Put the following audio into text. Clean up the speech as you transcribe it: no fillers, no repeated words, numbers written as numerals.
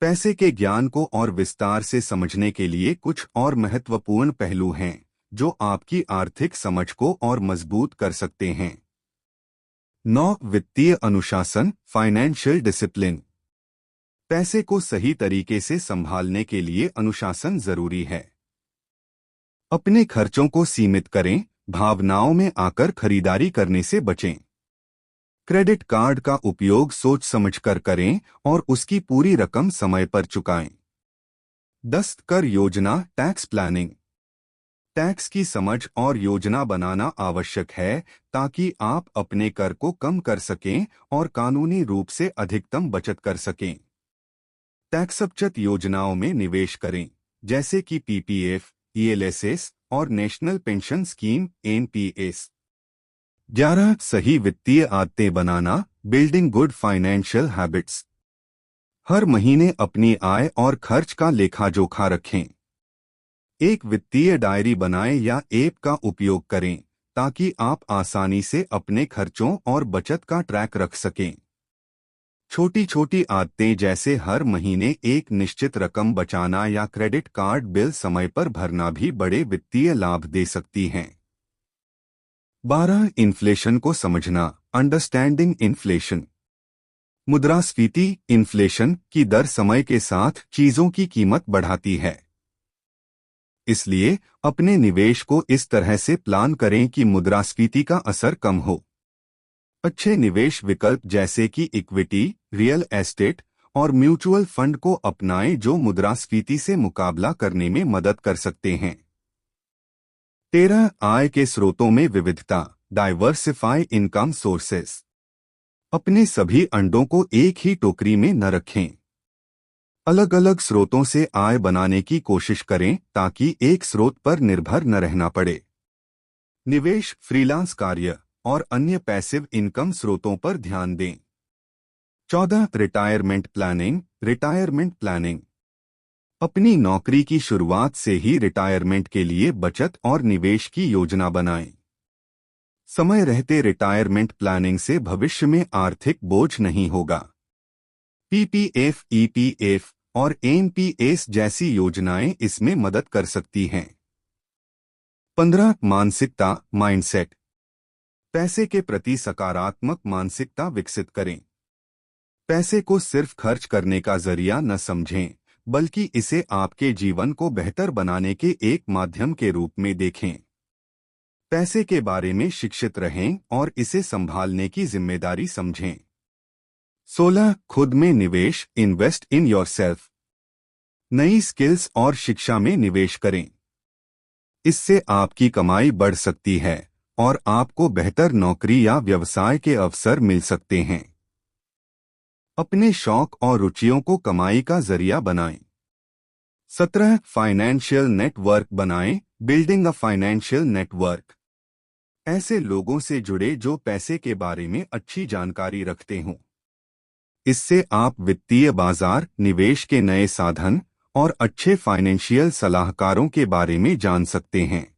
पैसे के ज्ञान को और विस्तार से समझने के लिए कुछ और महत्वपूर्ण पहलू हैं जो आपकी आर्थिक समझ को और मजबूत कर सकते हैं। 9 वित्तीय अनुशासन, फाइनेंशियल डिसिप्लिन। पैसे को सही तरीके से संभालने के लिए अनुशासन जरूरी है। अपने खर्चों को सीमित करें, भावनाओं में आकर खरीदारी करने से बचें। क्रेडिट कार्ड का उपयोग सोच समझकर करें और उसकी पूरी रकम समय पर चुकाएं। 10 कर योजना, टैक्स प्लानिंग। टैक्स की समझ और योजना बनाना आवश्यक है ताकि आप अपने कर को कम कर सकें और कानूनी रूप से अधिकतम बचत कर सकें। टैक्स बचत योजनाओं में निवेश करें, जैसे कि पीपीएफ, ईएलएसएस और नेशनल पेंशन स्कीम एनपीएस। 11 सही वित्तीय आदतें बनाना, बिल्डिंग गुड फाइनेंशियल हैबिट्स। हर महीने अपनी आय और खर्च का लेखा जोखा रखें। एक वित्तीय डायरी बनाएं या ऐप का उपयोग करें ताकि आप आसानी से अपने खर्चों और बचत का ट्रैक रख सकें। छोटी छोटी आदतें जैसे हर महीने एक निश्चित रकम बचाना या क्रेडिट कार्ड बिल समय पर भरना भी बड़े वित्तीय लाभ दे सकती हैं। 12 इन्फ्लेशन को समझना, अंडरस्टैंडिंग इन्फ्लेशन। मुद्रास्फीति, इन्फ्लेशन की दर समय के साथ चीजों की कीमत बढ़ाती है। इसलिए अपने निवेश को इस तरह से प्लान करें कि मुद्रास्फीति का असर कम हो। अच्छे निवेश विकल्प जैसे कि इक्विटी, रियल एस्टेट और म्यूचुअल फंड को अपनाएं जो मुद्रास्फीति से मुकाबला करने में मदद कर सकते हैं। 13 आय के स्रोतों में विविधता, डाइवर्सिफाई इनकम सोर्सेस। अपने सभी अंडों को एक ही टोकरी में न रखें। अलग अलग स्रोतों से आय बनाने की कोशिश करें ताकि एक स्रोत पर निर्भर न रहना पड़े। निवेश, फ्रीलांस कार्य और अन्य पैसिव इनकम स्रोतों पर ध्यान दें। 14 रिटायरमेंट प्लानिंग, रिटायरमेंट प्लानिंग। अपनी नौकरी की शुरुआत से ही रिटायरमेंट के लिए बचत और निवेश की योजना बनाएं। समय रहते रिटायरमेंट प्लानिंग से भविष्य में आर्थिक बोझ नहीं होगा। पीपीएफ, ईपीएफ और एनपीएस जैसी योजनाएं इसमें मदद कर सकती हैं। 15 मानसिकता, माइंडसेट। पैसे के प्रति सकारात्मक मानसिकता विकसित करें। पैसे को सिर्फ खर्च करने का जरिया न समझें, बल्कि इसे आपके जीवन को बेहतर बनाने के एक माध्यम के रूप में देखें। पैसे के बारे में शिक्षित रहें और इसे संभालने की जिम्मेदारी समझें। 16 खुद में निवेश, इन्वेस्ट इन योरसेल्फ। नई स्किल्स और शिक्षा में निवेश करें। इससे आपकी कमाई बढ़ सकती है और आपको बेहतर नौकरी या व्यवसाय के अवसर मिल सकते हैं। अपने शौक और रुचियों को कमाई का जरिया बनाएं। 17 फाइनेंशियल नेटवर्क बनाएं, बिल्डिंग अ फाइनेंशियल नेटवर्क। ऐसे लोगों से जुड़े जो पैसे के बारे में अच्छी जानकारी रखते हों। इससे आप वित्तीय बाजार, निवेश के नए साधन और अच्छे फाइनेंशियल सलाहकारों के बारे में जान सकते हैं।